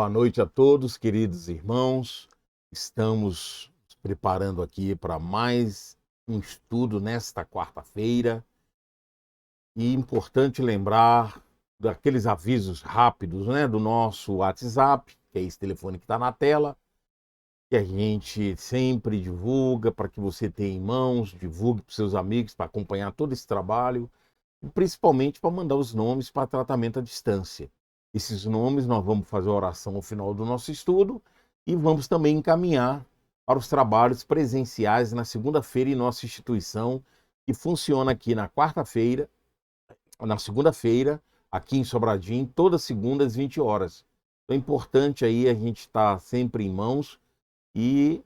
Boa noite a todos, queridos irmãos. Estamos nos preparando aqui para mais um estudo nesta quarta-feira. E é importante lembrar daqueles avisos rápidos, né, do nosso WhatsApp, que é esse telefone que está na tela, que a gente sempre divulga para que você tenha em mãos, divulgue para os seus amigos para acompanhar todo esse trabalho, e principalmente para mandar os nomes para tratamento à distância. Esses nomes nós vamos fazer a oração ao final do nosso estudo e vamos também encaminhar para os trabalhos presenciais na segunda-feira em nossa instituição, que funciona aqui na quarta-feira, na segunda-feira, aqui em Sobradinho, todas segundas às 20 horas. Então é importante aí a gente estar sempre em mãos e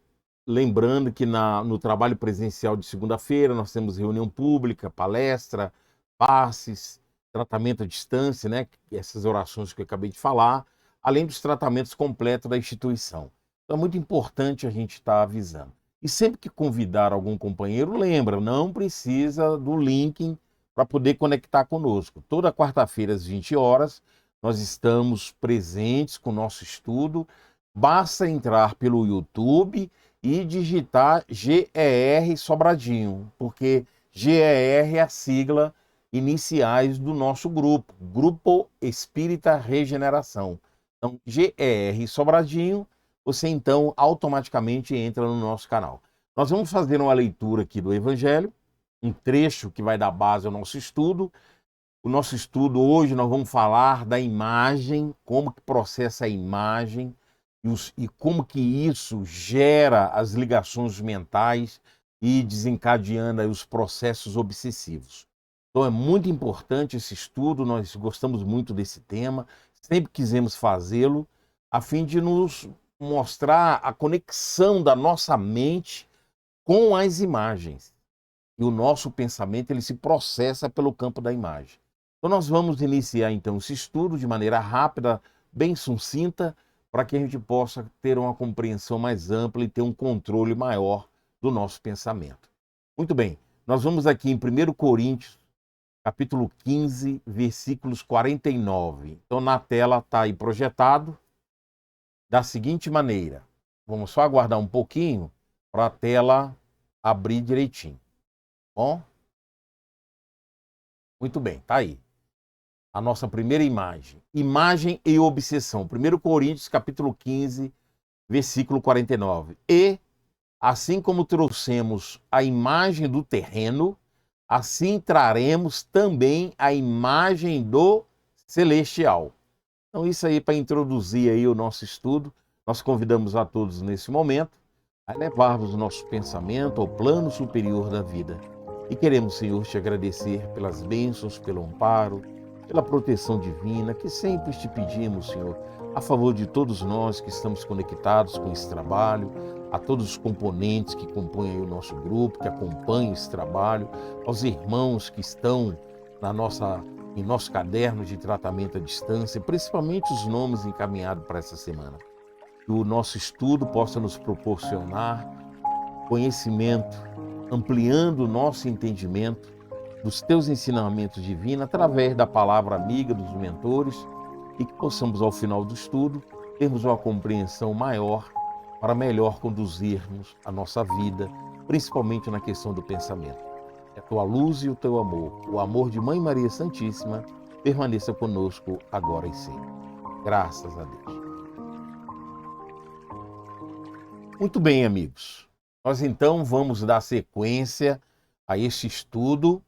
lembrando que no trabalho presencial de segunda-feira nós temos reunião pública, palestra, passes, tratamento à distância, né? Essas orações que eu acabei de falar, além dos tratamentos completos da instituição. Então é muito importante a gente estar avisando. E sempre que convidar algum companheiro, lembra, não precisa do link para poder conectar conosco. Toda quarta-feira às 20 horas, nós estamos presentes com o nosso estudo. Basta entrar pelo YouTube e digitar GER Sobradinho, porque GER é a sigla iniciais do nosso grupo, Grupo Espírita Regeneração. Então, GER Sobradinho, você então automaticamente entra no nosso canal. Nós vamos fazer uma leitura aqui do Evangelho, um trecho que vai dar base ao nosso estudo. O nosso estudo hoje nós vamos falar da imagem, como que processa a imagem e como que isso gera as ligações mentais e desencadeando aí os processos obsessivos. Então é muito importante esse estudo, nós gostamos muito desse tema, sempre quisemos fazê-lo, a fim de nos mostrar a conexão da nossa mente com as imagens. E o nosso pensamento ele se processa pelo campo da imagem. Então nós vamos iniciar então esse estudo de maneira rápida, bem sucinta, para que a gente possa ter uma compreensão mais ampla e ter um controle maior do nosso pensamento. Muito bem, nós vamos aqui em 1 Coríntios, capítulo 15, versículos 49. Então na tela está aí projetado da seguinte maneira. Vamos só aguardar um pouquinho para a tela abrir direitinho. Bom? Muito bem, tá aí. A nossa primeira imagem. Imagem e obsessão. 1 Coríntios, capítulo 15, versículo 49. E, assim como trouxemos a imagem do terreno, assim traremos também a imagem do celestial. Então, isso aí para introduzir aí o nosso estudo. Nós convidamos a todos nesse momento a levarmos o nosso pensamento ao plano superior da vida. E queremos, Senhor, te agradecer pelas bênçãos, pelo amparo, pela proteção divina que sempre te pedimos, Senhor, a favor de todos nós que estamos conectados com esse trabalho, a todos os componentes que compõem o nosso grupo, que acompanham esse trabalho, aos irmãos que estão em nosso caderno de tratamento à distância, principalmente os nomes encaminhados para essa semana. Que o nosso estudo possa nos proporcionar conhecimento, ampliando o nosso entendimento dos teus ensinamentos divinos através da palavra amiga dos mentores e que possamos, ao final do estudo, termos uma compreensão maior para melhor conduzirmos a nossa vida, principalmente na questão do pensamento. Que a tua luz e o teu amor, o amor de Mãe Maria Santíssima, permaneça conosco agora e sempre. Graças a Deus. Muito bem, amigos. Nós então vamos dar sequência a este estudo,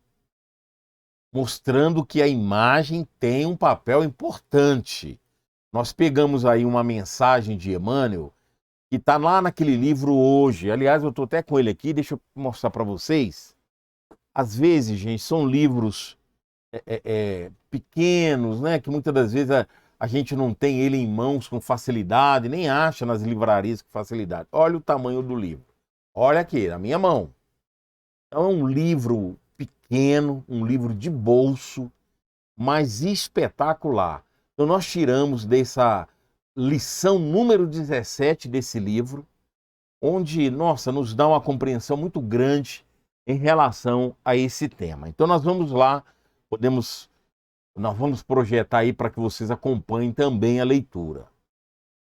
mostrando que a imagem tem um papel importante. Nós pegamos aí uma mensagem de Emmanuel, que está lá naquele livro Hoje. Aliás, eu estou até com ele aqui, deixa eu mostrar para vocês. Às vezes, gente, são livros pequenos, né? Que muitas das vezes a gente não tem ele em mãos com facilidade, nem acha nas livrarias com facilidade. Olha o tamanho do livro. Olha aqui, na minha mão. Então, é um livro pequeno, um livro de bolso, mas espetacular. Então, nós tiramos dessa lição número 17 desse livro, onde, nossa, nos dá uma compreensão muito grande em relação a esse tema. Então, nós vamos lá, nós vamos projetar aí para que vocês acompanhem também a leitura.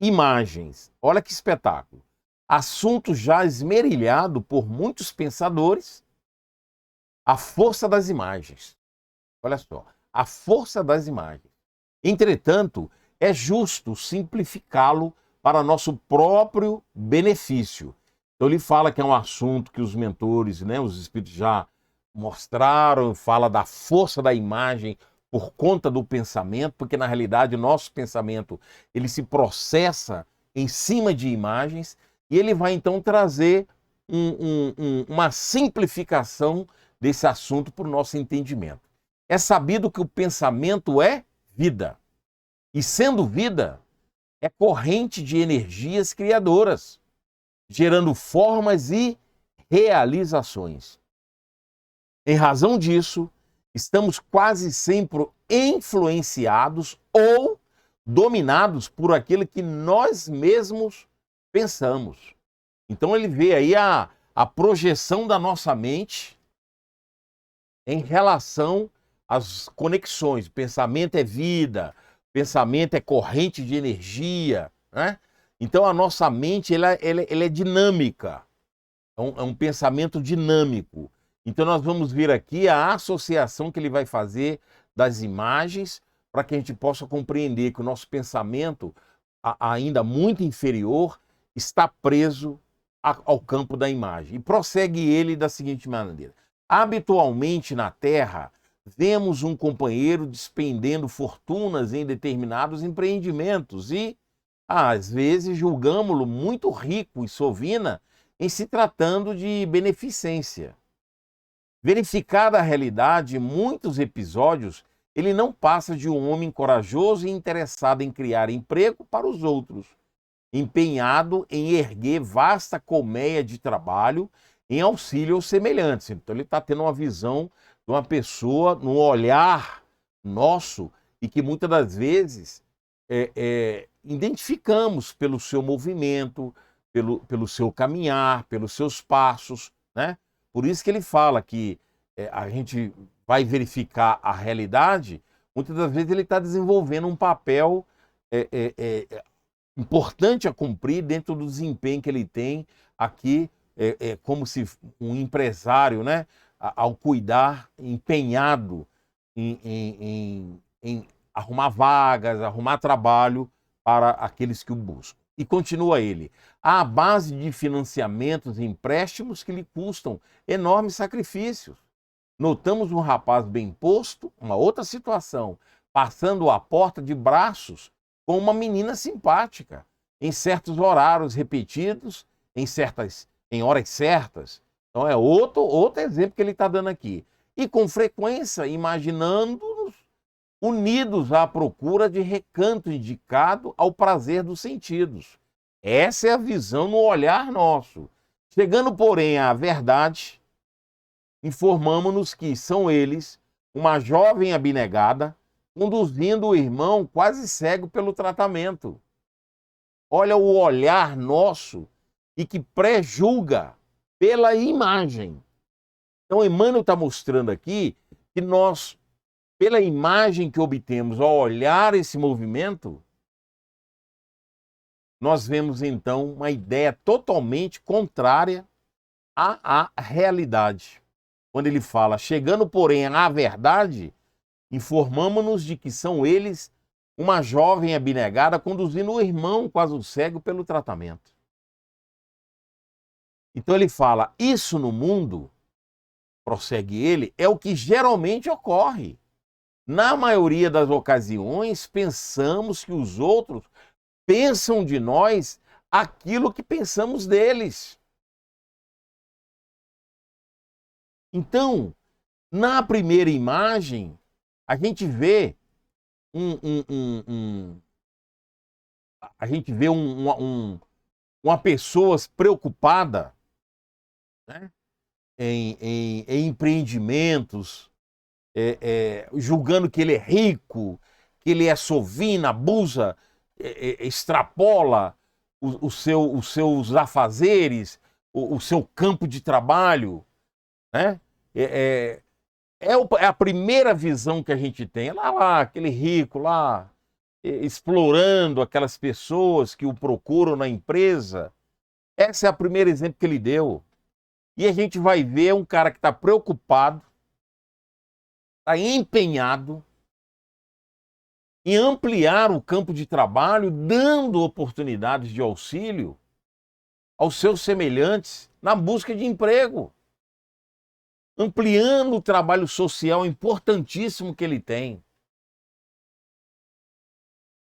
Imagens. Olha que espetáculo. Assunto já esmerilhado por muitos pensadores, a força das imagens. Olha só, a força das imagens. Entretanto, é justo simplificá-lo para nosso próprio benefício. Então ele fala que é um assunto que os mentores, né, os espíritos já mostraram, fala da força da imagem por conta do pensamento, porque na realidade o nosso pensamento ele se processa em cima de imagens, e ele vai então trazer uma simplificação desse assunto para o nosso entendimento. É sabido que o pensamento é vida, e sendo vida, é corrente de energias criadoras, gerando formas e realizações. Em razão disso, estamos quase sempre influenciados ou dominados por aquilo que nós mesmos pensamos. Então ele vê aí a projeção da nossa mente em relação às conexões. Pensamento é vida, pensamento é corrente de energia, né? Então a nossa mente ela é dinâmica, é um pensamento dinâmico. Então nós vamos ver aqui a associação que ele vai fazer das imagens para que a gente possa compreender que o nosso pensamento, ainda muito inferior, está preso ao campo da imagem. E prossegue ele da seguinte maneira: habitualmente na Terra, vemos um companheiro despendendo fortunas em determinados empreendimentos e, às vezes, julgamo-lo muito rico e sovina em se tratando de beneficência. Verificada a realidade, em muitos episódios, ele não passa de um homem corajoso e interessado em criar emprego para os outros, empenhado em erguer vasta colmeia de trabalho em auxílio aos semelhantes. Então ele está tendo uma visão de uma pessoa, num olhar nosso, e que muitas das vezes identificamos pelo seu movimento, pelo seu caminhar, pelos seus passos, né? Por isso que ele fala que a gente vai verificar a realidade, muitas das vezes ele está desenvolvendo um papel importante a cumprir dentro do desempenho que ele tem aqui, como se um empresário, né, ao cuidar, empenhado em arrumar vagas, arrumar trabalho para aqueles que o buscam. E continua ele: à base de financiamentos e empréstimos que lhe custam enormes sacrifícios. Notamos um rapaz bem posto, uma outra situação, passando à porta de braços com uma menina simpática, em certos horários repetidos, em horas certas. Então é outro exemplo que ele está dando aqui. E com frequência, imaginando-nos unidos à procura de recanto indicado ao prazer dos sentidos. Essa é a visão no olhar nosso. Chegando, porém, à verdade, informamos-nos que são eles, uma jovem abnegada, conduzindo o irmão quase cego pelo tratamento. Olha o olhar nosso e que pré-julga pela imagem. Então, Emmanuel está mostrando aqui que nós, pela imagem que obtemos ao olhar esse movimento, nós vemos então uma ideia totalmente contrária à realidade. Quando ele fala, chegando, porém, à verdade, informamos-nos de que são eles, uma jovem abnegada, conduzindo o irmão quase cego pelo tratamento. Então ele fala, isso no mundo, prossegue ele, é o que geralmente ocorre. Na maioria das ocasiões, pensamos que os outros pensam de nós aquilo que pensamos deles. Então, na primeira imagem, a gente vê uma pessoa preocupada, né, em empreendimentos, julgando que ele é rico, que ele é sovina, abusa, extrapola os seus afazeres, o seu campo de trabalho, né? É a primeira visão que a gente tem. Lá, aquele rico lá, explorando aquelas pessoas que o procuram na empresa. Esse é o primeiro exemplo que ele deu. E a gente vai ver um cara que está preocupado, está empenhado em ampliar o campo de trabalho, dando oportunidades de auxílio aos seus semelhantes na busca de emprego, ampliando o trabalho social importantíssimo que ele tem.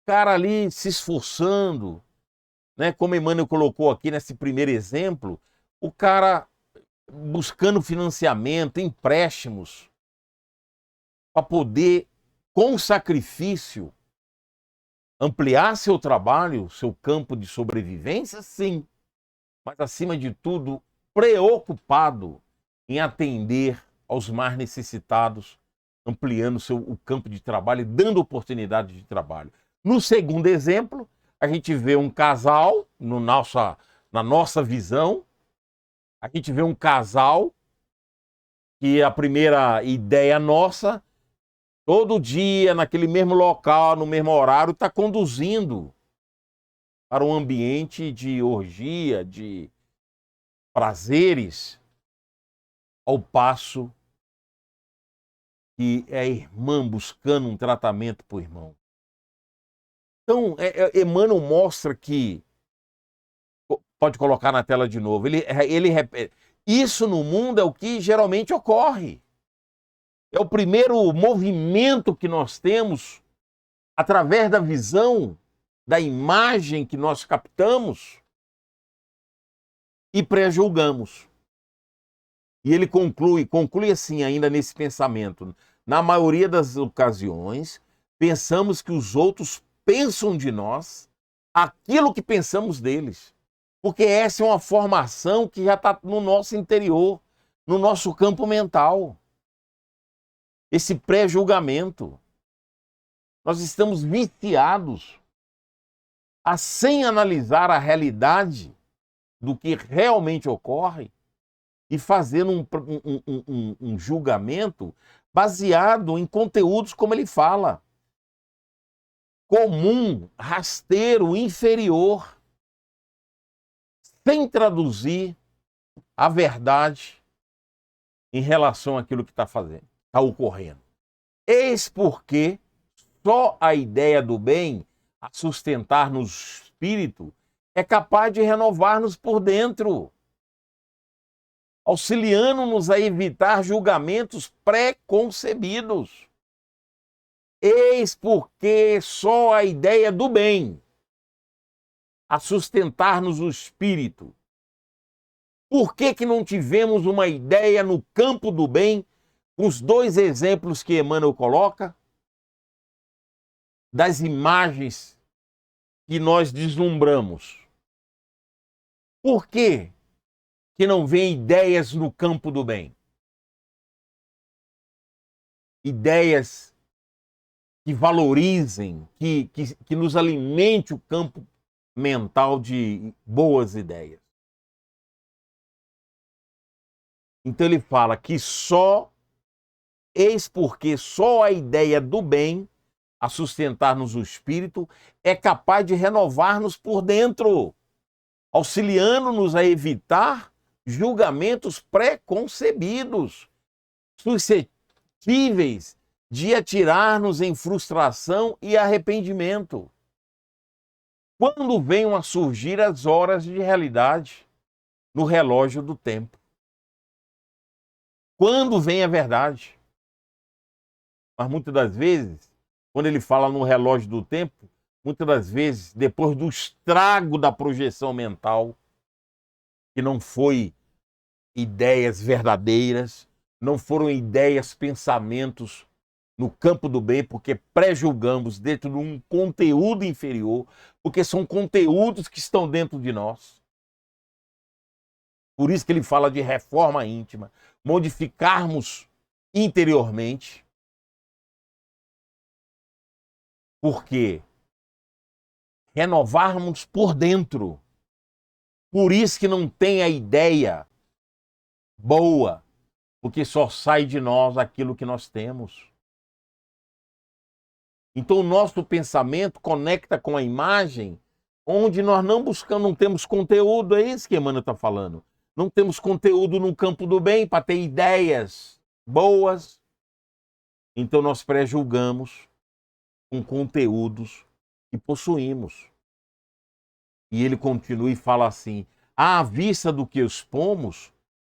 O cara ali se esforçando, né? Como Emmanuel colocou aqui nesse primeiro exemplo, o cara buscando financiamento, empréstimos, para poder, com sacrifício, ampliar seu trabalho, seu campo de sobrevivência, sim. Mas, acima de tudo, preocupado em atender aos mais necessitados, ampliando o campo de trabalho e dando oportunidade de trabalho. No segundo exemplo, a gente vê um casal, na nossa visão, a gente vê um casal que a primeira ideia nossa, todo dia, naquele mesmo local, no mesmo horário, está conduzindo para um ambiente de orgia, de prazeres, ao passo que é a irmã buscando um tratamento para o irmão. Então, Emmanuel mostra que, pode colocar na tela de novo, ele repete, isso no mundo é o que geralmente ocorre. É o primeiro movimento que nós temos através da visão, da imagem que nós captamos e pré-julgamos. E ele conclui assim ainda nesse pensamento. Na maioria das ocasiões, pensamos que os outros pensam de nós aquilo que pensamos deles. Porque essa é uma formação que já está no nosso interior, no nosso campo mental. Esse pré-julgamento. Nós estamos viciados a, sem analisar a realidade do que realmente ocorre, e fazendo um julgamento baseado em conteúdos, como ele fala, comum, rasteiro, inferior, sem traduzir a verdade em relação àquilo que está fazendo, está ocorrendo. Eis porque só a ideia do bem, a sustentar no espírito, é capaz de renovar-nos por dentro, auxiliando-nos a evitar julgamentos pré-concebidos. Eis porque só a ideia do bem, a sustentar-nos o espírito, Por que que não tivemos uma ideia no campo do bem, com os dois exemplos que Emmanuel coloca, das imagens que nós deslumbramos? Por que que não vem ideias no campo do bem? Ideias que valorizem, que nos alimente o campo mental de boas ideias. Então ele fala que eis porque só a ideia do bem, a sustentar-nos o espírito, é capaz de renovar-nos por dentro, auxiliando-nos a evitar julgamentos pré-concebidos, suscetíveis de atirar-nos em frustração e arrependimento. Quando venham a surgir as horas de realidade no relógio do tempo. Quando vem a verdade. Mas muitas das vezes, quando ele fala no relógio do tempo, muitas das vezes, depois do estrago da projeção mental, que não foi ideias verdadeiras, não foram ideias, pensamentos no campo do bem, porque pré-julgamos dentro de um conteúdo inferior, porque são conteúdos que estão dentro de nós. Por isso que ele fala de reforma íntima, modificarmos interiormente. Porque renovarmos por dentro. Por isso que não tem a ideia boa, porque só sai de nós aquilo que nós temos. Então o nosso pensamento conecta com a imagem, onde nós não buscamos, não temos conteúdo, é isso que Emmanuel está falando. Não temos conteúdo no campo do bem para ter ideias boas. Então nós pré-julgamos com conteúdos que possuímos. E ele continua e fala assim: à vista do que expomos,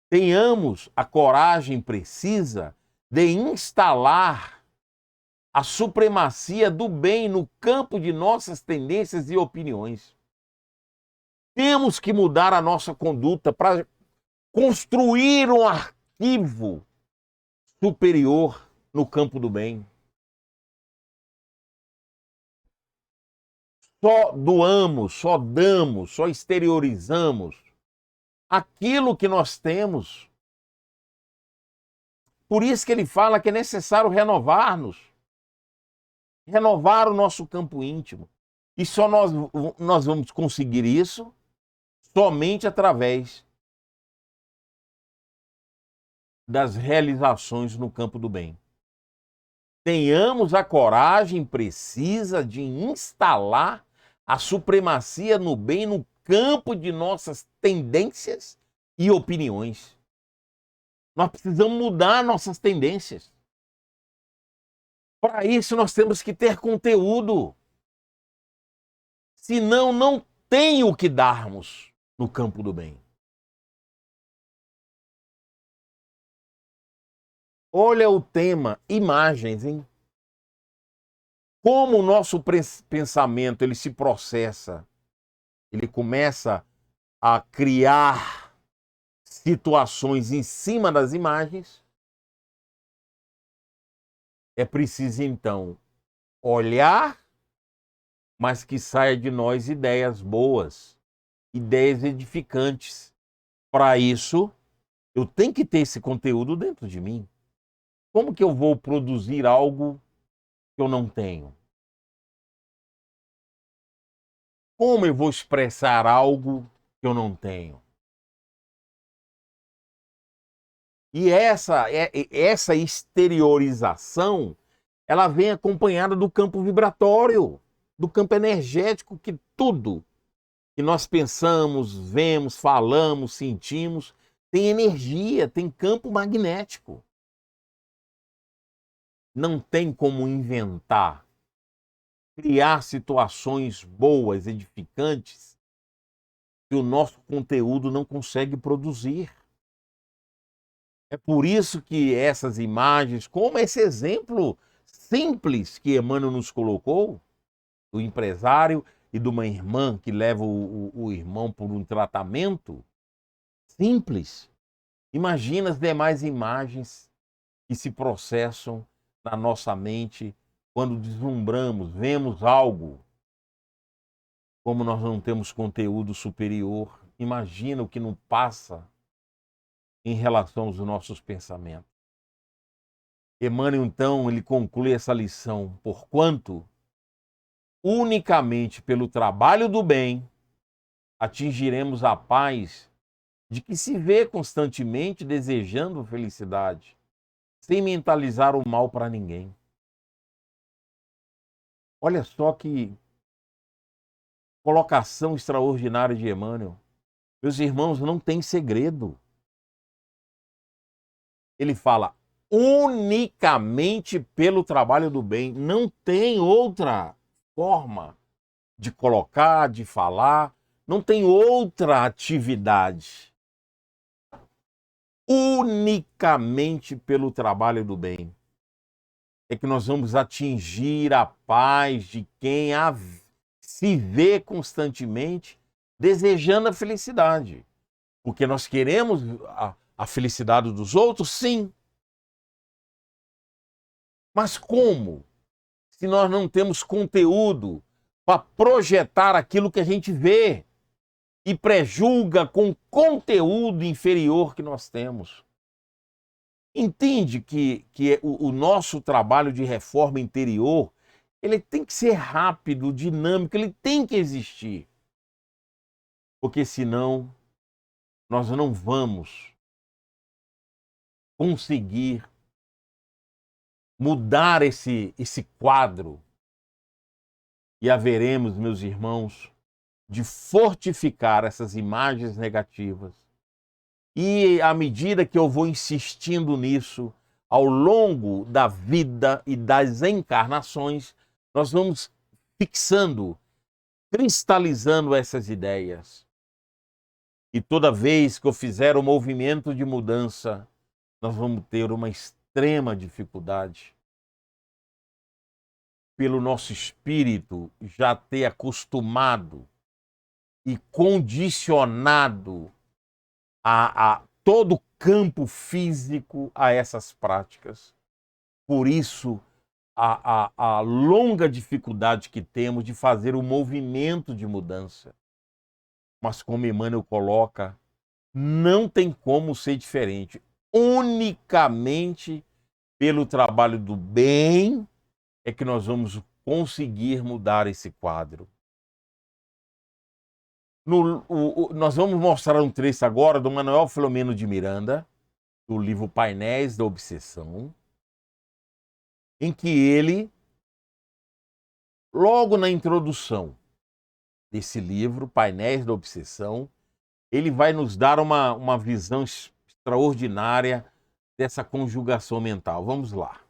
tenhamos a coragem precisa de instalar a supremacia do bem no campo de nossas tendências e opiniões. Temos que mudar a nossa conduta para construir um arquivo superior no campo do bem. Só doamos, só damos, só exteriorizamos aquilo que nós temos. Por isso que ele fala que é necessário renovar-nos, renovar o nosso campo íntimo. E só nós vamos conseguir isso somente através das realizações no campo do bem. Tenhamos a coragem precisa de instalar a supremacia no bem no campo de nossas tendências e opiniões. Nós precisamos mudar nossas tendências. Para isso, nós temos que ter conteúdo. Senão, não tem o que darmos no campo do bem. Olha o tema, imagens, hein? Como o nosso pensamento ele se processa, ele começa a criar situações em cima das imagens. É preciso, então, olhar, mas que saia de nós ideias boas, ideias edificantes. Para isso, eu tenho que ter esse conteúdo dentro de mim. Como que eu vou produzir algo que eu não tenho? Como eu vou expressar algo que eu não tenho? E essa exteriorização, ela vem acompanhada do campo vibratório, do campo energético, que tudo que nós pensamos, vemos, falamos, sentimos, tem energia, tem campo magnético. Não tem como inventar, criar situações boas, edificantes, que o nosso conteúdo não consegue produzir. É por isso que essas imagens, como esse exemplo simples que Emmanuel nos colocou, do empresário e de uma irmã que leva o irmão por um tratamento, simples. Imagina as demais imagens que se processam na nossa mente quando deslumbramos, vemos algo. Como nós não temos conteúdo superior, imagina o que não passa em relação aos nossos pensamentos. Emmanuel, então, ele conclui essa lição, porquanto unicamente pelo trabalho do bem atingiremos a paz de que se vê constantemente desejando felicidade, sem mentalizar o mal para ninguém. Olha só que colocação extraordinária de Emmanuel. Meus irmãos, não tem segredo. Ele fala unicamente pelo trabalho do bem. Não tem outra forma de colocar, de falar. Não tem outra atividade. Unicamente pelo trabalho do bem é que nós vamos atingir a paz de quem se vê constantemente desejando a felicidade. Porque nós queremos a felicidade dos outros, sim. Mas como? Se nós não temos conteúdo para projetar aquilo que a gente vê e prejulga com o conteúdo inferior que nós temos. Entende que o nosso trabalho de reforma interior, ele tem que ser rápido, dinâmico, ele tem que existir. Porque senão nós não vamos conseguir mudar esse quadro e haveremos, meus irmãos, de fortificar essas imagens negativas. E à medida que eu vou insistindo nisso, ao longo da vida e das encarnações, nós vamos fixando, cristalizando essas ideias. E toda vez que eu fizer um movimento de mudança, nós vamos ter uma extrema dificuldade. Pelo nosso espírito já ter acostumado e condicionado a todo o campo físico a essas práticas. Por isso, a longa dificuldade que temos de fazer o movimento de mudança. Mas como Emmanuel coloca, não tem como ser diferente. Unicamente pelo trabalho do bem é que nós vamos conseguir mudar esse quadro. Nós vamos mostrar um trecho agora do Manuel Filomeno de Miranda, do livro Painéis da Obsessão, em que ele, logo na introdução desse livro, Painéis da Obsessão, ele vai nos dar uma visão extraordinária dessa conjugação mental. Vamos lá.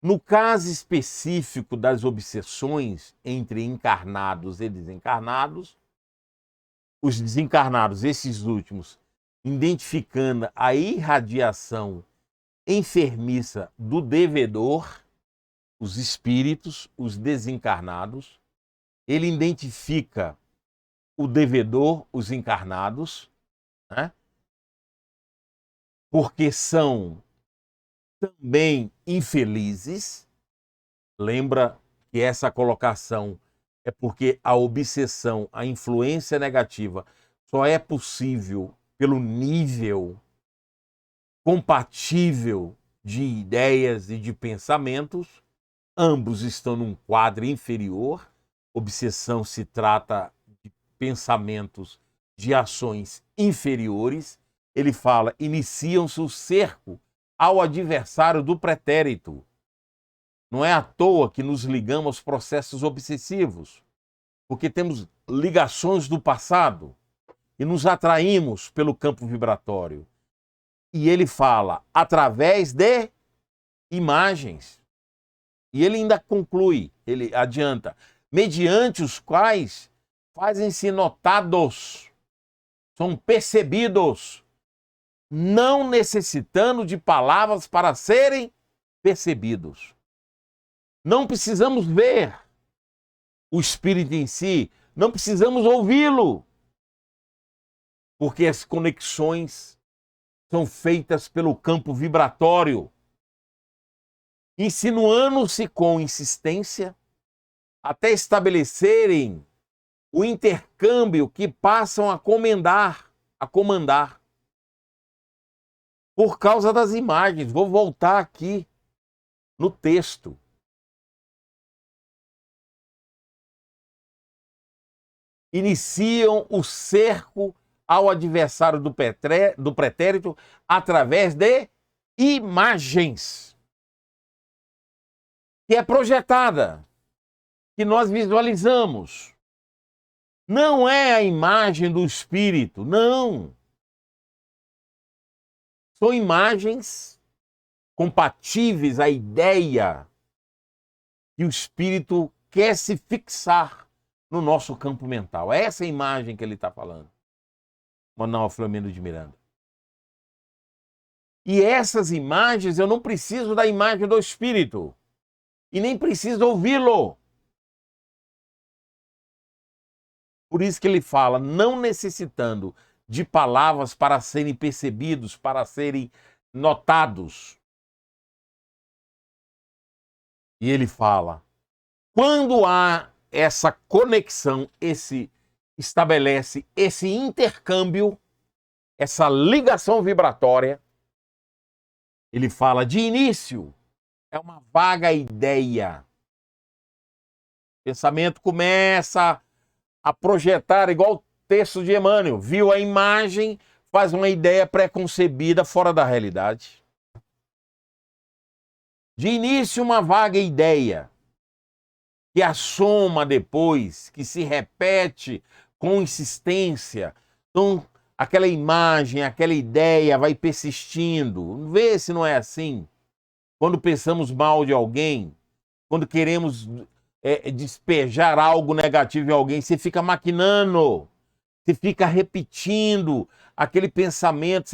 No caso específico das obsessões entre encarnados e desencarnados, os desencarnados, esses últimos, identificando a irradiação enfermiça do devedor, os espíritos, os desencarnados, ele identifica o devedor, os encarnados, né? Porque são também infelizes. Lembra que essa colocação é porque a obsessão, a influência negativa, só é possível pelo nível compatível de ideias e de pensamentos. Ambos estão num quadro inferior. Obsessão se trata de pensamentos, de ações inferiores. Ele fala, iniciam-se o cerco ao adversário do pretérito. Não é à toa que nos ligamos aos processos obsessivos, porque temos ligações do passado e nos atraímos pelo campo vibratório. E ele fala através de imagens. E ele ainda conclui, ele adianta, mediante os quais fazem-se notados, são percebidos, não necessitando de palavras para serem percebidos. Não precisamos ver o espírito em si, não precisamos ouvi-lo. porque as conexões são feitas pelo campo vibratório, insinuando-se com insistência até estabelecerem o intercâmbio que passam a comandar por causa das imagens. Vou voltar aqui no texto. Iniciam o cerco ao adversário do pretérito através de imagens, que é projetada, que nós visualizamos. Não é a imagem do espírito, não. São imagens compatíveis à ideia que o espírito quer se fixar no nosso campo mental. É essa imagem que ele está falando. Manuel Filomeno de Miranda. E essas imagens, eu não preciso da imagem do espírito. E nem preciso ouvi-lo. Por isso que ele fala, não necessitando de palavras para serem percebidos, para serem notados. E ele fala, quando há essa conexão, estabelece esse intercâmbio, essa ligação vibratória, ele fala de início, é uma vaga ideia. O pensamento começa a projetar, igual o texto de Emmanuel, viu a imagem, faz uma ideia pré-concebida fora da realidade. De início, uma vaga ideia, que assoma depois, que se repete com insistência. Então, aquela imagem, aquela ideia vai persistindo. Vê se não é assim. Quando pensamos mal de alguém, quando queremos despejar algo negativo em alguém, você fica maquinando, você fica repetindo aquele pensamento,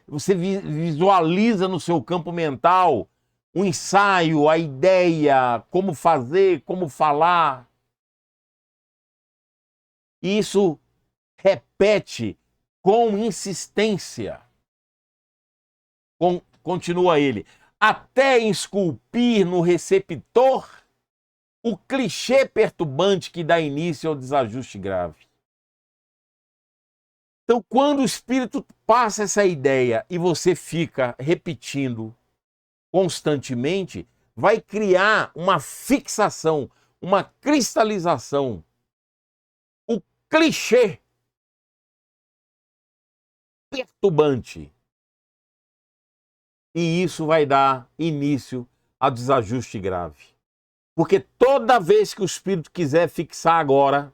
você visualiza no seu campo mental o ensaio, a ideia, como fazer, como falar. Isso repete com insistência. Continua ele. Até esculpir no receptor o clichê perturbante que dá início ao desajuste grave. Então, quando o espírito passa essa ideia e você fica repetindo constantemente, vai criar uma fixação, uma cristalização. O clichê perturbante. E isso vai dar início ao desajuste grave. Porque toda vez que o espírito quiser fixar agora,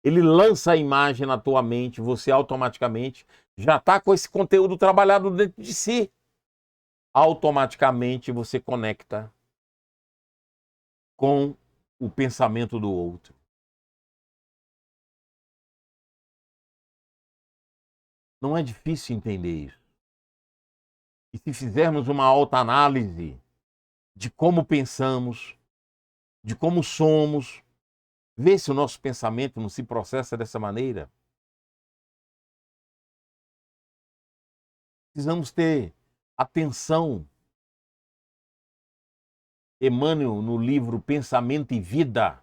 ele lança a imagem na tua mente, você automaticamente já está com esse conteúdo trabalhado dentro de si. Automaticamente você conecta com o pensamento do outro. Não é difícil entender isso. E se fizermos uma autoanálise de como pensamos, de como somos, vê se o nosso pensamento não se processa dessa maneira. Precisamos ter atenção. Emmanuel, no livro Pensamento e Vida,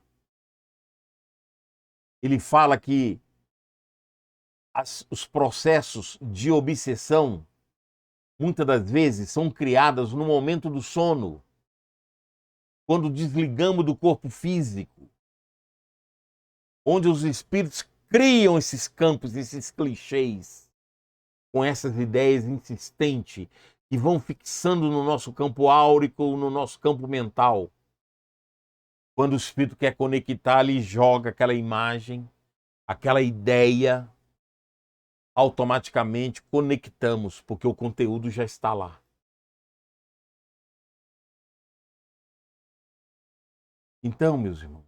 ele fala que os processos de obsessão, muitas das vezes, são criados no momento do sono, quando desligamos do corpo físico, onde os espíritos criam esses campos, esses clichês, com essas ideias insistentes, que vão fixando no nosso campo áurico, no nosso campo mental. Quando o espírito quer conectar, ele joga aquela imagem, aquela ideia, automaticamente conectamos, porque o conteúdo já está lá. Então, meus irmãos,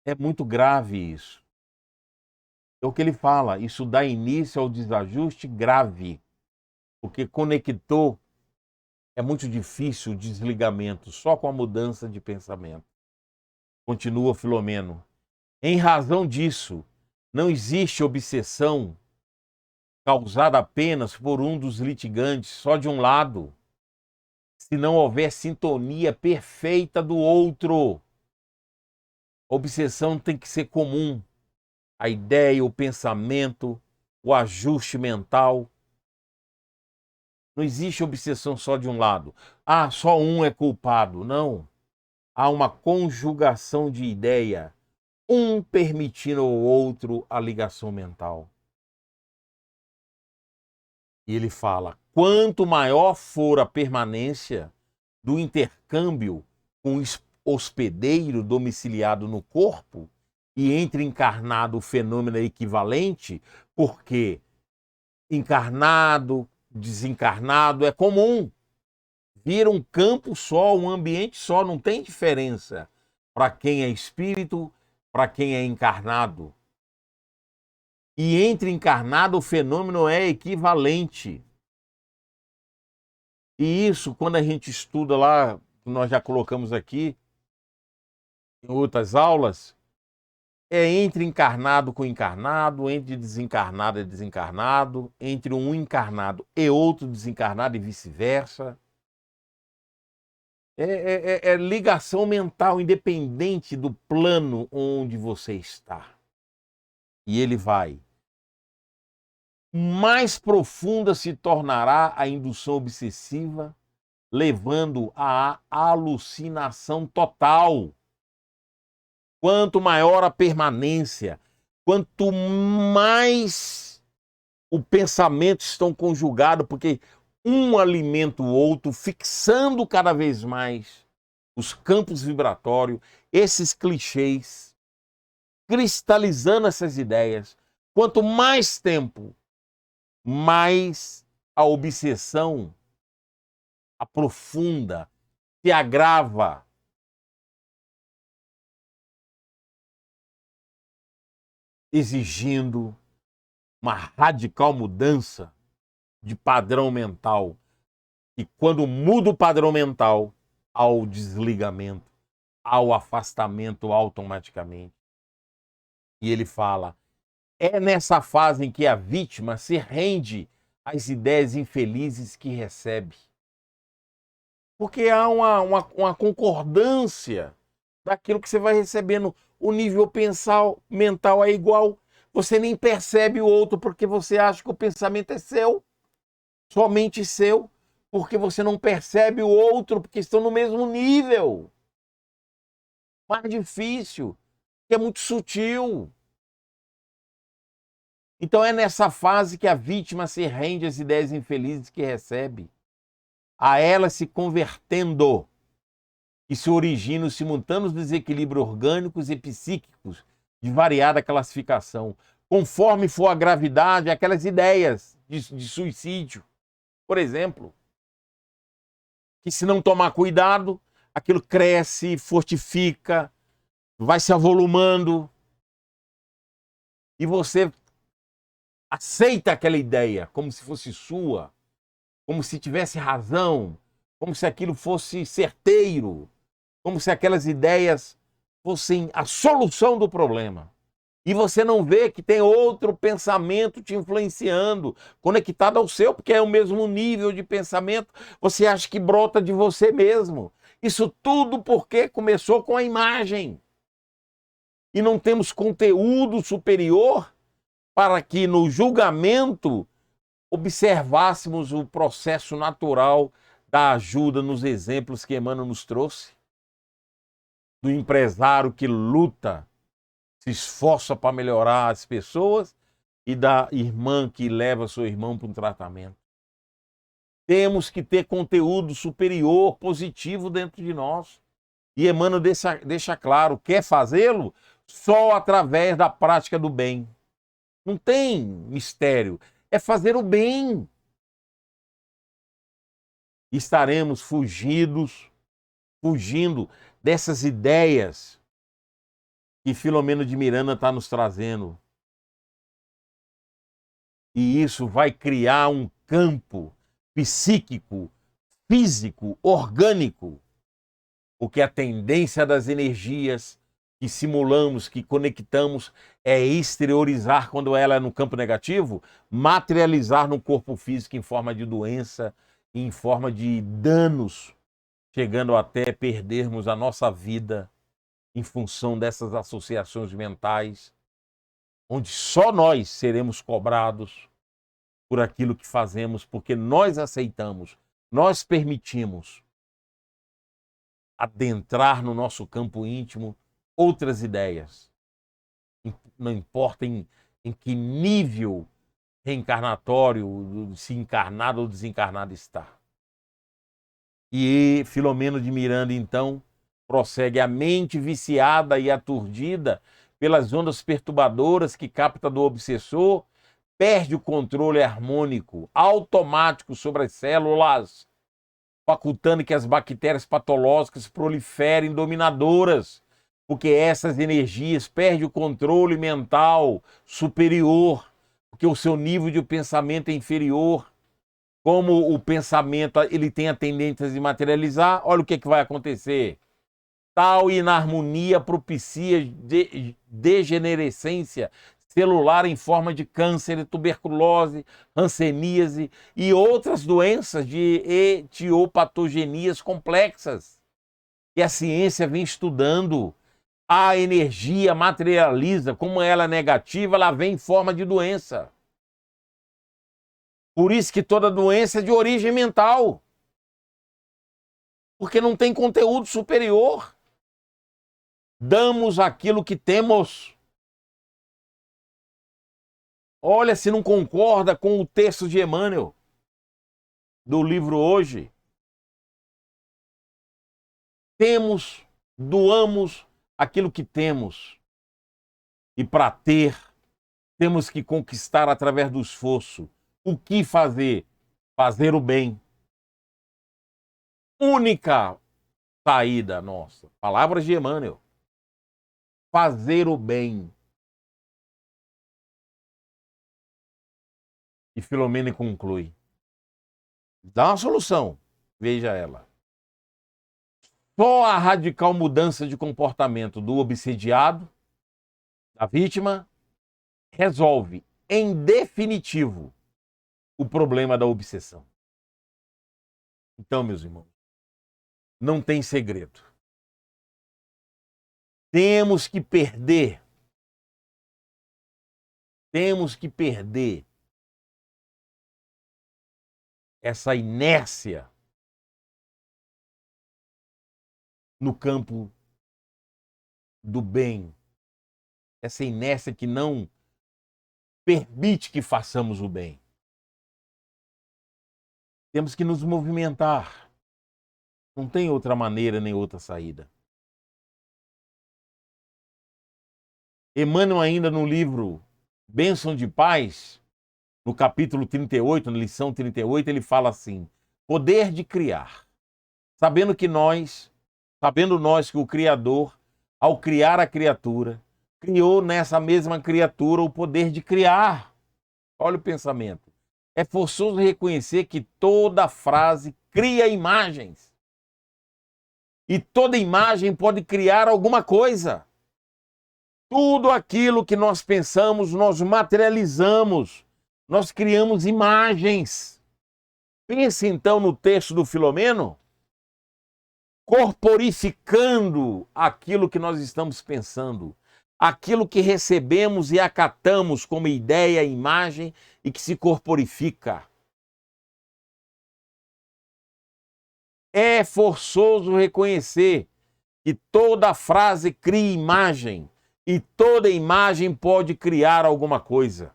é muito grave isso. É o que ele fala, isso dá início ao desajuste grave, porque conectou, é muito difícil o desligamento, só com a mudança de pensamento. Continua Filomeno. Em razão disso, Não existe obsessão causada apenas por um dos litigantes, só de um lado, se não houver sintonia perfeita do outro. A obsessão tem que ser comum. A ideia, o pensamento, o ajuste mental. Não existe obsessão só de um lado. Ah, só um é culpado. Não. Há uma conjugação de ideia, um permitindo ao outro a ligação mental. E ele fala, quanto maior for a permanência do intercâmbio com o hospedeiro domiciliado no corpo, e entre encarnado o fenômeno é equivalente, porque encarnado, desencarnado é comum. Vira um campo só, um ambiente só, não tem diferença para quem é espírito, para quem é encarnado. E entre encarnado o fenômeno é equivalente. E isso, quando a gente estuda lá, nós já colocamos aqui, em outras aulas, é entre encarnado com encarnado, entre desencarnado e desencarnado, entre um encarnado e outro desencarnado e vice-versa. É ligação mental, independente do plano onde você está. E ele vai. Mais profunda se tornará a indução obsessiva, levando à alucinação total. Quanto maior a permanência, quanto mais o pensamento estão conjugados, porque um alimenta o outro, fixando cada vez mais os campos vibratórios, esses clichês, cristalizando essas ideias. Quanto mais tempo, mais a obsessão aprofunda, se agrava. Exigindo uma radical mudança de padrão mental. E quando muda o padrão mental, ao desligamento, ao afastamento automaticamente. E ele fala, é nessa fase em que a vítima se rende às ideias infelizes que recebe. Porque há uma concordância daquilo que você vai recebendo. O nível mental é igual. Você nem percebe o outro porque você acha que o pensamento é seu, somente seu, porque você não percebe o outro porque estão no mesmo nível. Mais difícil, que é muito sutil. Então é nessa fase que a vítima se rende às ideias infelizes que recebe, a elas se convertendo, e se originam simultâneos desequilíbrios orgânicos e psíquicos de variada classificação, conforme for a gravidade, aquelas ideias de suicídio, por exemplo, que se não tomar cuidado, aquilo cresce, fortifica, vai se avolumando, e você aceita aquela ideia como se fosse sua, como se tivesse razão, como se aquilo fosse certeiro, como se aquelas ideias fossem a solução do problema. E você não vê que tem outro pensamento te influenciando, conectado ao seu, porque é o mesmo nível de pensamento, você acha que brota de você mesmo. Isso tudo porque começou com a imagem. E não temos conteúdo superior para que no julgamento observássemos o processo natural da ajuda nos exemplos que Emmanuel nos trouxe. Do empresário que luta, se esforça para melhorar as pessoas, e da irmã que leva seu irmão para um tratamento. Temos que ter conteúdo superior, positivo dentro de nós. E Emmanuel deixa claro, quer fazê-lo só através da prática do bem. Não tem mistério, é fazer o bem. Estaremos fugindo dessas ideias que Filomeno de Miranda está nos trazendo. E isso vai criar um campo psíquico, físico, orgânico, porque a tendência das energias que simulamos, que conectamos, é exteriorizar quando ela é no campo negativo, materializar no corpo físico em forma de doença, em forma de danos, chegando até perdermos a nossa vida em função dessas associações mentais, onde só nós seremos cobrados por aquilo que fazemos, porque nós aceitamos, nós permitimos adentrar no nosso campo íntimo outras ideias. Não importa em que nível reencarnatório, se encarnado ou desencarnado está. E Filomeno de Miranda, então, prossegue: a mente viciada e aturdida pelas ondas perturbadoras que capta do obsessor perde o controle harmônico, automático sobre as células, facultando que as bactérias patológicas proliferem dominadoras, porque essas energias perdem o controle mental superior, porque o seu nível de pensamento é inferior. Como o pensamento ele tem a tendência de materializar, olha o que vai acontecer. Tal inarmonia propicia degenerescência celular em forma de câncer, tuberculose, hanseníase e outras doenças de etiopatogenias complexas. E a ciência vem estudando. A energia materializa, como ela é negativa, ela vem em forma de doença. Por isso que toda doença é de origem mental. Porque não tem conteúdo superior. Damos aquilo que temos. Olha se não concorda com o texto de Emmanuel, do livro Hoje. Doamos aquilo que temos. E para ter, temos que conquistar através do esforço. O que fazer? Fazer o bem. Única saída nossa. Palavras de Emmanuel. Fazer o bem. E Filomeno conclui. Dá uma solução. Veja ela. Só a radical mudança de comportamento do obsediado, da vítima, resolve, em definitivo, o problema da obsessão. Então, meus irmãos, não tem segredo. Temos que perder essa inércia no campo do bem, essa inércia que não permite que façamos o bem. Temos que nos movimentar. Não tem outra maneira nem outra saída. Emmanuel, ainda no livro Bênção de Paz, no capítulo 38, na lição 38, ele fala assim: poder de criar. Sabendo nós que o Criador, ao criar a criatura, criou nessa mesma criatura o poder de criar. Olha o pensamento. É forçoso reconhecer que toda frase cria imagens. E toda imagem pode criar alguma coisa. Tudo aquilo que nós pensamos, nós materializamos. Nós criamos imagens. Pense então no texto do Filomeno, corporificando aquilo que nós estamos pensando, aquilo que recebemos e acatamos como ideia, imagem e que se corporifica. É forçoso reconhecer que toda frase cria imagem e toda imagem pode criar alguma coisa.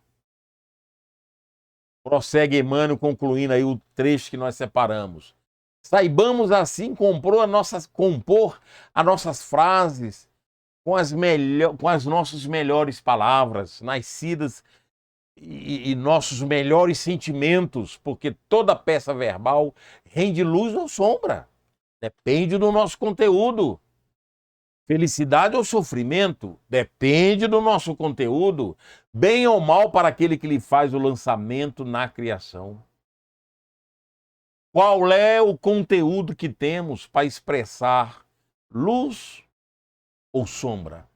Prossegue Emmanuel, concluindo aí o trecho que nós separamos. Saibamos assim compor as nossas frases com as nossas melhores palavras, nascidas e nossos melhores sentimentos, porque toda peça verbal rende luz ou sombra. Depende do nosso conteúdo. Felicidade ou sofrimento? Depende do nosso conteúdo. Bem ou mal para aquele que lhe faz o lançamento na criação. Qual é o conteúdo que temos para expressar luz ou sombra?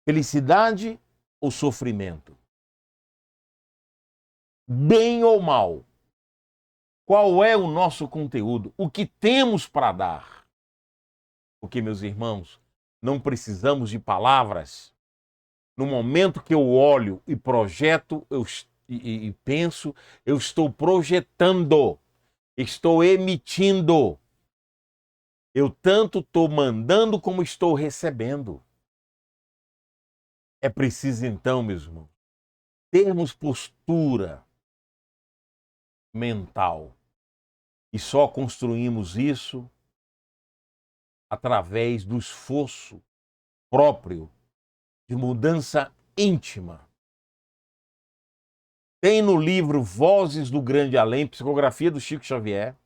Felicidade ou sofrimento? Bem ou mal? Qual é o nosso conteúdo? O que temos para dar? Porque, meus irmãos, não precisamos de palavras. No momento que eu olho e projeto, e penso, eu estou projetando, estou emitindo. Eu tanto estou mandando como estou recebendo. É preciso, então, meus irmãos, termos postura mental. E só construímos isso através do esforço próprio de mudança íntima. Tem no livro Vozes do Grande Além, psicografia do Chico Xavier,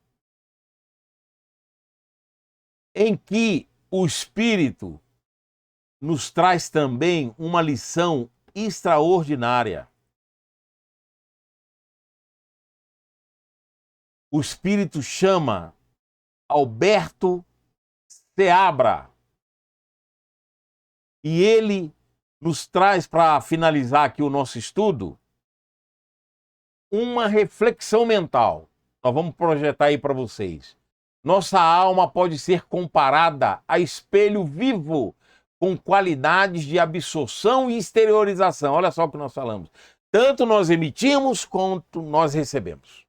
em que o Espírito nos traz também uma lição extraordinária. O Espírito chama Alberto Seabra e ele nos traz, para finalizar aqui o nosso estudo, uma reflexão mental. Nós vamos projetar aí para vocês. Nossa alma pode ser comparada a espelho vivo com qualidades de absorção e exteriorização. Olha só o que nós falamos. Tanto nós emitimos quanto nós recebemos.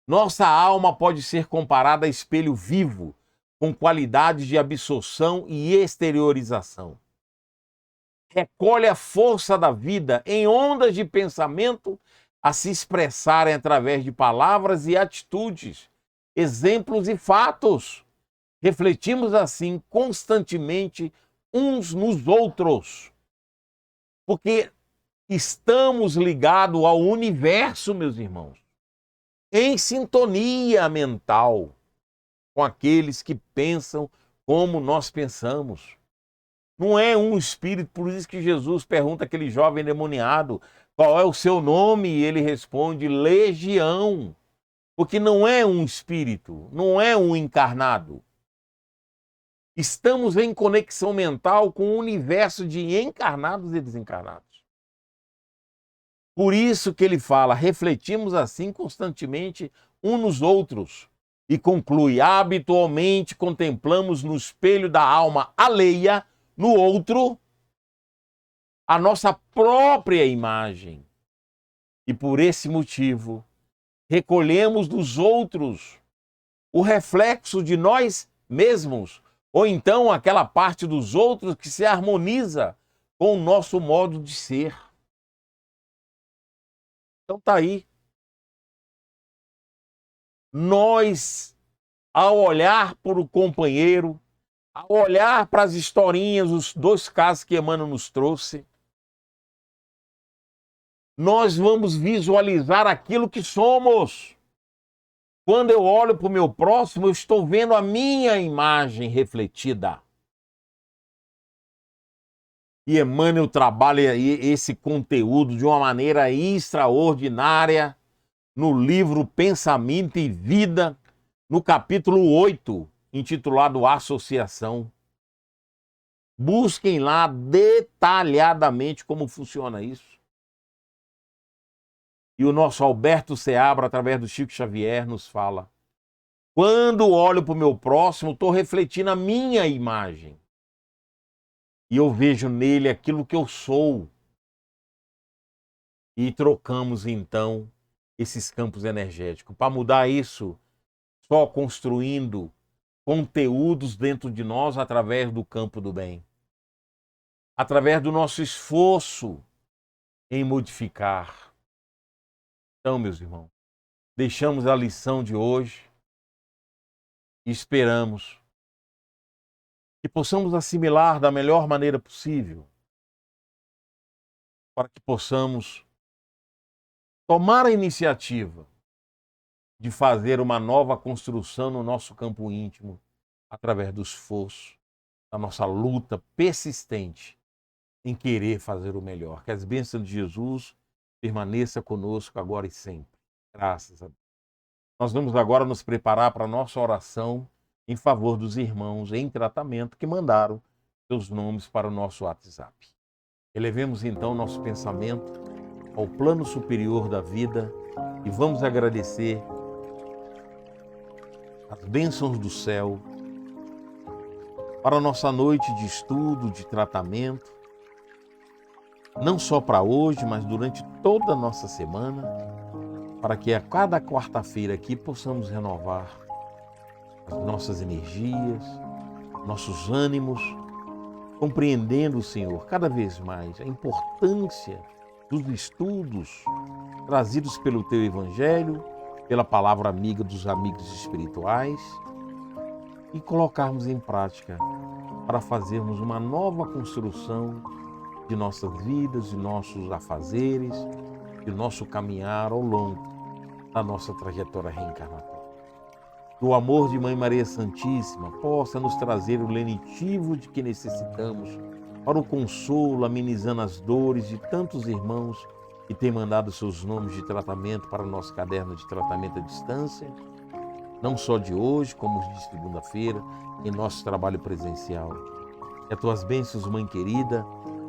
Nossa alma pode ser comparada a espelho vivo com qualidades de absorção e exteriorização. Recolhe a força da vida em ondas de pensamento a se expressarem através de palavras e atitudes, exemplos e fatos. Refletimos assim constantemente uns nos outros, porque estamos ligados ao universo, meus irmãos, em sintonia mental com aqueles que pensam como nós pensamos. Não é um espírito, por isso que Jesus pergunta àquele jovem endemoniado qual é o seu nome, e ele responde Legião, porque não é um espírito, não é um encarnado. Estamos em conexão mental com o universo de encarnados e desencarnados. Por isso que ele fala, refletimos assim constantemente uns nos outros. E conclui, habitualmente contemplamos no espelho da alma alheia, no outro, a nossa própria imagem. E por esse motivo, recolhemos dos outros o reflexo de nós mesmos, ou então aquela parte dos outros que se harmoniza com o nosso modo de ser. Então tá aí. Nós, ao olhar para o companheiro, ao olhar para as historinhas, os 2 casos que Emmanuel nos trouxe, nós vamos visualizar aquilo que somos. Quando eu olho para o meu próximo, eu estou vendo a minha imagem refletida. E Emmanuel trabalha esse conteúdo de uma maneira extraordinária no livro Pensamento e Vida, no capítulo 8, intitulado Associação. Busquem lá detalhadamente como funciona isso. E o nosso Alberto Seabra, através do Chico Xavier, nos fala: quando olho para o meu próximo, estou refletindo a minha imagem. E eu vejo nele aquilo que eu sou. E trocamos, então, esses campos energéticos. Para mudar isso, só construindo conteúdos dentro de nós através do campo do bem. Através do nosso esforço em modificar. Então, meus irmãos, deixamos a lição de hoje e esperamos que possamos assimilar da melhor maneira possível, para que possamos tomar a iniciativa de fazer uma nova construção no nosso campo íntimo, através do esforço, da nossa luta persistente em querer fazer o melhor. Que as bênçãos de Jesus permaneçam conosco agora e sempre. Graças a Deus. Nós vamos agora nos preparar para a nossa oração em favor dos irmãos em tratamento que mandaram seus nomes para o nosso WhatsApp. Elevemos então nosso pensamento ao plano superior da vida e vamos agradecer as bênçãos do céu para a nossa noite de estudo, de tratamento, não só para hoje, mas durante toda a nossa semana, para que a cada quarta-feira aqui possamos renovar as nossas energias, nossos ânimos, compreendendo, Senhor, cada vez mais a importância dos estudos trazidos pelo Teu Evangelho, pela palavra amiga dos amigos espirituais e colocarmos em prática para fazermos uma nova construção de nossas vidas, de nossos afazeres, de nosso caminhar ao longo da nossa trajetória reencarnatória. Que o amor de Mãe Maria Santíssima possa nos trazer o lenitivo de que necessitamos para o consolo, amenizando as dores de tantos irmãos que têm mandado seus nomes de tratamento para o nosso caderno de tratamento à distância, não só de hoje, como de segunda-feira, em nosso trabalho presencial. Que as tuas bênçãos, Mãe querida,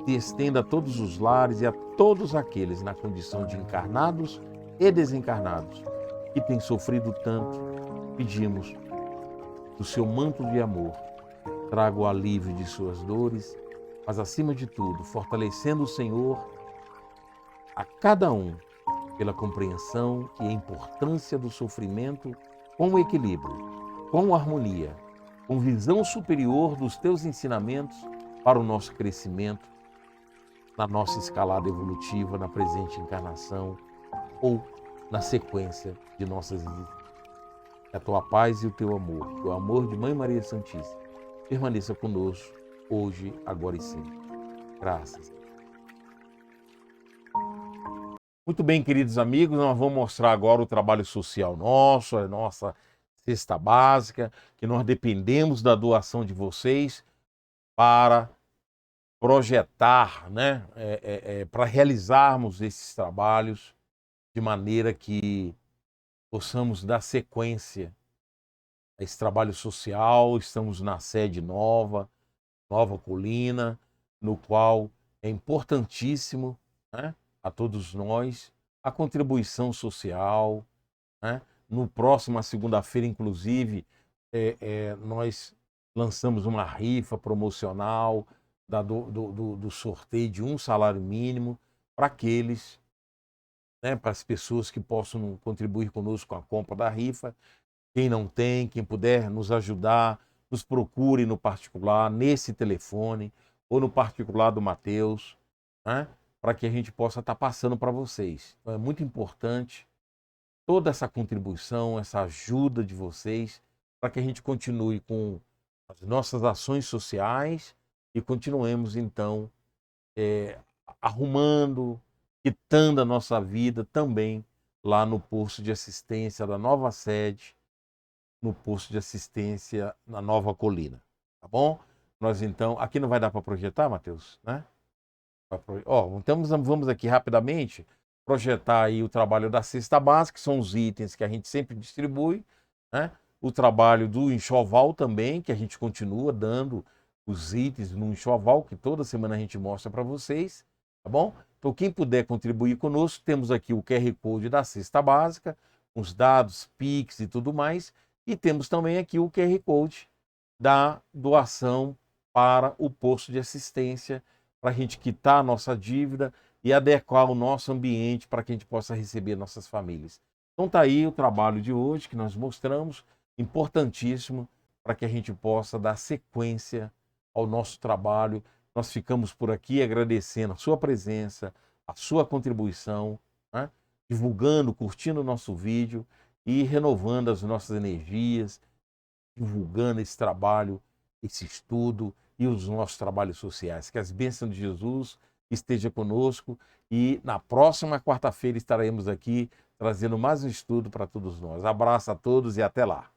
se estenda a todos os lares e a todos aqueles na condição de encarnados e desencarnados que têm sofrido tanto. Pedimos do seu manto de amor, traga o alívio de suas dores, mas acima de tudo, fortalecendo o Senhor a cada um pela compreensão e a importância do sofrimento com equilíbrio, com harmonia, com visão superior dos teus ensinamentos para o nosso crescimento na nossa escalada evolutiva, na presente encarnação ou na sequência de nossas existências. Que a tua paz e o teu amor, o amor de Mãe Maria Santíssima, permaneça conosco hoje, agora e sempre. Graças. Muito bem, queridos amigos, nós vamos mostrar agora o trabalho social nosso, a nossa cesta básica, que nós dependemos da doação de vocês para projetar, né, para realizarmos esses trabalhos de maneira que possamos dar sequência a esse trabalho social. Estamos na sede Nova Colina, no qual é importantíssimo, né, a todos nós a contribuição social, né? No próximo, segunda-feira, inclusive, nós lançamos uma rifa promocional do sorteio de um salário mínimo para aqueles, né, para as pessoas que possam contribuir conosco com a compra da rifa. Quem não tem, quem puder nos ajudar, nos procure no particular, nesse telefone, ou no particular do Mateus, né, para que a gente possa estar passando para vocês. Então é muito importante toda essa contribuição, essa ajuda de vocês, para que a gente continue com as nossas ações sociais e continuemos, então, arrumando, quitando a nossa vida também lá no posto de assistência da nova sede, no posto de assistência na Nova Colina, tá bom? Nós, então, aqui não vai dar para projetar, Mateus, né? Então vamos aqui rapidamente projetar aí o trabalho da cesta básica, que são os itens que a gente sempre distribui, né? O trabalho do enxoval também, que a gente continua dando os itens no enxoval, que toda semana a gente mostra para vocês, tá bom? Então quem puder contribuir conosco, temos aqui o QR Code da cesta básica, os dados, Pix e tudo mais, e temos também aqui o QR Code da doação para o posto de assistência, para a gente quitar a nossa dívida e adequar o nosso ambiente para que a gente possa receber nossas famílias. Então está aí o trabalho de hoje que nós mostramos, importantíssimo para que a gente possa dar sequência ao nosso trabalho. Nós ficamos por aqui agradecendo a sua presença, a sua contribuição, né? Divulgando, curtindo o nosso vídeo e renovando as nossas energias, divulgando esse trabalho, esse estudo e os nossos trabalhos sociais. Que as bênçãos de Jesus estejam conosco e na próxima quarta-feira estaremos aqui trazendo mais um estudo para todos nós. Abraço a todos e até lá.